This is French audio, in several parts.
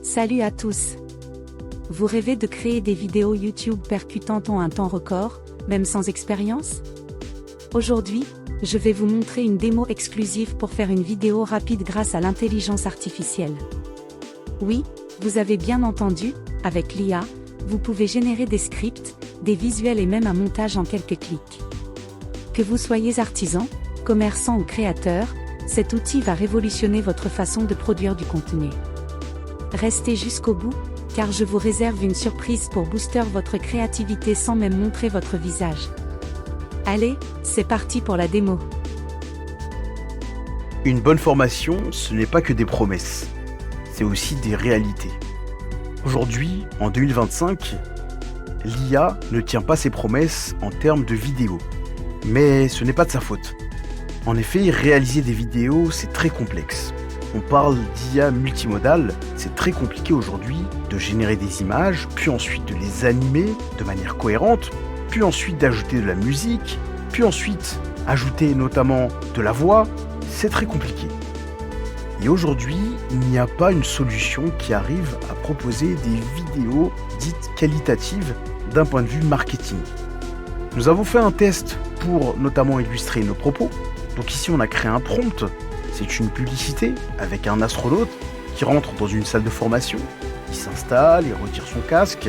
Salut à tous. Vous rêvez de créer des vidéos YouTube percutantes en un temps record, même sans expérience? Aujourd'hui, je vais vous montrer une démo exclusive pour faire une vidéo rapide grâce à l'intelligence artificielle. Oui, vous avez bien entendu, avec l'IA, vous pouvez générer des scripts, des visuels et même un montage en quelques clics. Que vous soyez artisan, commerçant ou créateur, cet outil va révolutionner votre façon de produire du contenu. Restez jusqu'au bout, car je vous réserve une surprise pour booster votre créativité sans même montrer votre visage. Allez, c'est parti pour la démo. Une bonne formation, ce n'est pas que des promesses, c'est aussi des réalités. Aujourd'hui, en 2025, l'IA ne tient pas ses promesses en termes de vidéos. Mais ce n'est pas de sa faute. En effet, réaliser des vidéos, c'est très complexe. On parle d'IA multimodale, c'est très compliqué aujourd'hui de générer des images, puis ensuite de les animer de manière cohérente, puis ensuite d'ajouter de la musique, puis ensuite ajouter notamment de la voix, c'est très compliqué. Et aujourd'hui, il n'y a pas une solution qui arrive à proposer des vidéos dites qualitatives d'un point de vue marketing. Nous avons fait un test pour notamment illustrer nos propos. Donc ici, on a créé un prompt. C'est une publicité avec un astronaute qui rentre dans une salle de formation, qui s'installe et retire son casque.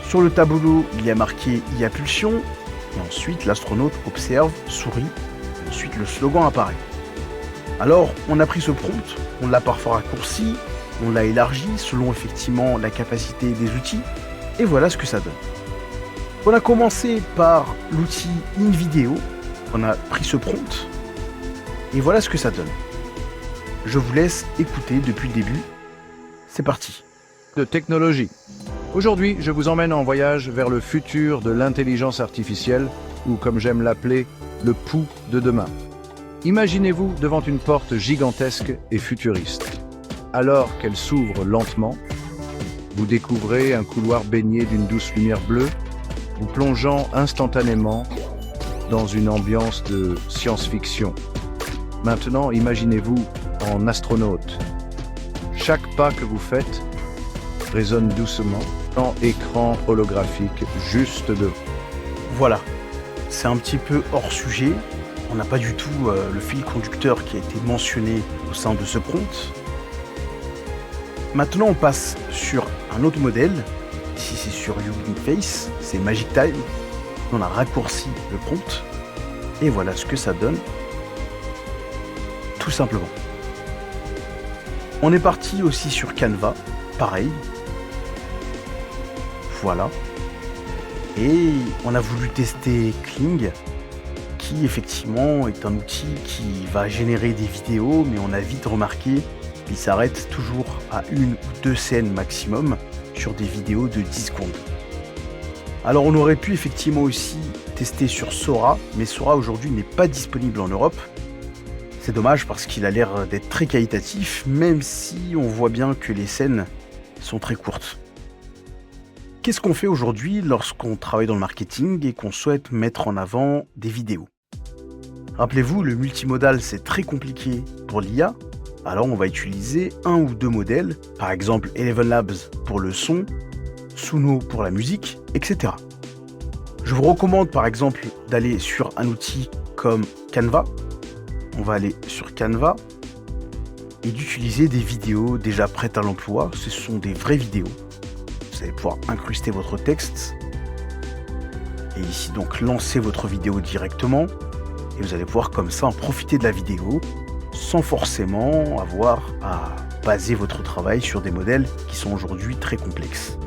Sur le tableau, il y a marqué IA Pulsion, et ensuite l'astronaute observe, sourit, et ensuite le slogan apparaît. Alors, on a pris ce prompt, on l'a parfois raccourci, on l'a élargi selon effectivement la capacité des outils, et voilà ce que ça donne. On a commencé par l'outil InVideo, on a pris ce prompt, et voilà ce que ça donne. Je vous laisse écouter depuis le début. C'est parti. De technologie. Aujourd'hui, je vous emmène en voyage vers le futur de l'intelligence artificielle, ou comme j'aime l'appeler, le pouls de demain. Imaginez-vous devant une porte gigantesque et futuriste. Alors qu'elle s'ouvre lentement, vous découvrez un couloir baigné d'une douce lumière bleue, vous plongeant instantanément dans une ambiance de science-fiction. Maintenant, imaginez-vous en astronaute. Chaque pas que vous faites résonne doucement dans écran holographique juste devant. Voilà, c'est un petit peu hors sujet. On n'a pas du tout le fil conducteur qui a été mentionné au sein de ce prompt. Maintenant, on passe sur un autre modèle. Ici, c'est sur Hugging Face, c'est Magic Time. On a raccourci le prompt. Et voilà ce que ça donne. Tout simplement. On est parti aussi sur Canva, pareil. Voilà. Et on a voulu tester Kling, qui effectivement est un outil qui va générer des vidéos, mais on a vite remarqué qu'il s'arrête toujours à 1 ou 2 scènes maximum sur des vidéos de 10 secondes. Alors on aurait pu effectivement aussi tester sur Sora, mais Sora aujourd'hui n'est pas disponible en Europe. C'est dommage parce qu'il a l'air d'être très qualitatif, même si on voit bien que les scènes sont très courtes. Qu'est-ce qu'on fait aujourd'hui lorsqu'on travaille dans le marketing et qu'on souhaite mettre en avant des vidéos? Rappelez-vous, le multimodal c'est très compliqué pour l'IA, alors on va utiliser un ou deux modèles, par exemple Eleven Labs pour le son, Suno pour la musique, etc. Je vous recommande par exemple d'aller sur un outil comme Canva. On va aller sur Canva et d'utiliser des vidéos déjà prêtes à l'emploi. Ce sont des vraies vidéos. Vous allez pouvoir incruster votre texte et ici donc lancer votre vidéo directement et vous allez pouvoir comme ça en profiter de la vidéo sans forcément avoir à baser votre travail sur des modèles qui sont aujourd'hui très complexes.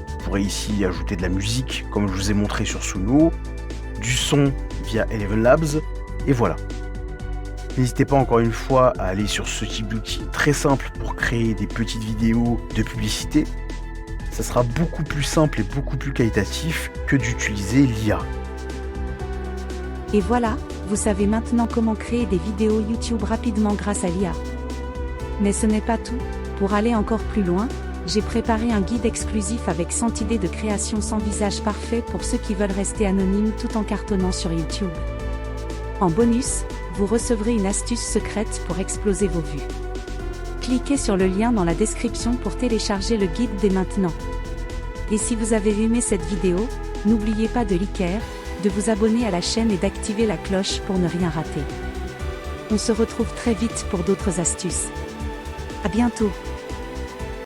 Vous pourrez ici ajouter de la musique comme je vous ai montré sur Suno, du son via Eleven Labs et voilà. N'hésitez pas encore une fois à aller sur ce type d'outil très simple pour créer des petites vidéos de publicité. Ça sera beaucoup plus simple et beaucoup plus qualitatif que d'utiliser l'IA. Et voilà, vous savez maintenant comment créer des vidéos YouTube rapidement grâce à l'IA. Mais ce n'est pas tout. Pour aller encore plus loin, j'ai préparé un guide exclusif avec 100 idées de création sans visage parfait pour ceux qui veulent rester anonymes tout en cartonnant sur YouTube. En bonus, vous recevrez une astuce secrète pour exploser vos vues. Cliquez sur le lien dans la description pour télécharger le guide dès maintenant. Et si vous avez aimé cette vidéo, n'oubliez pas de liker, de vous abonner à la chaîne et d'activer la cloche pour ne rien rater. On se retrouve très vite pour d'autres astuces. À bientôt.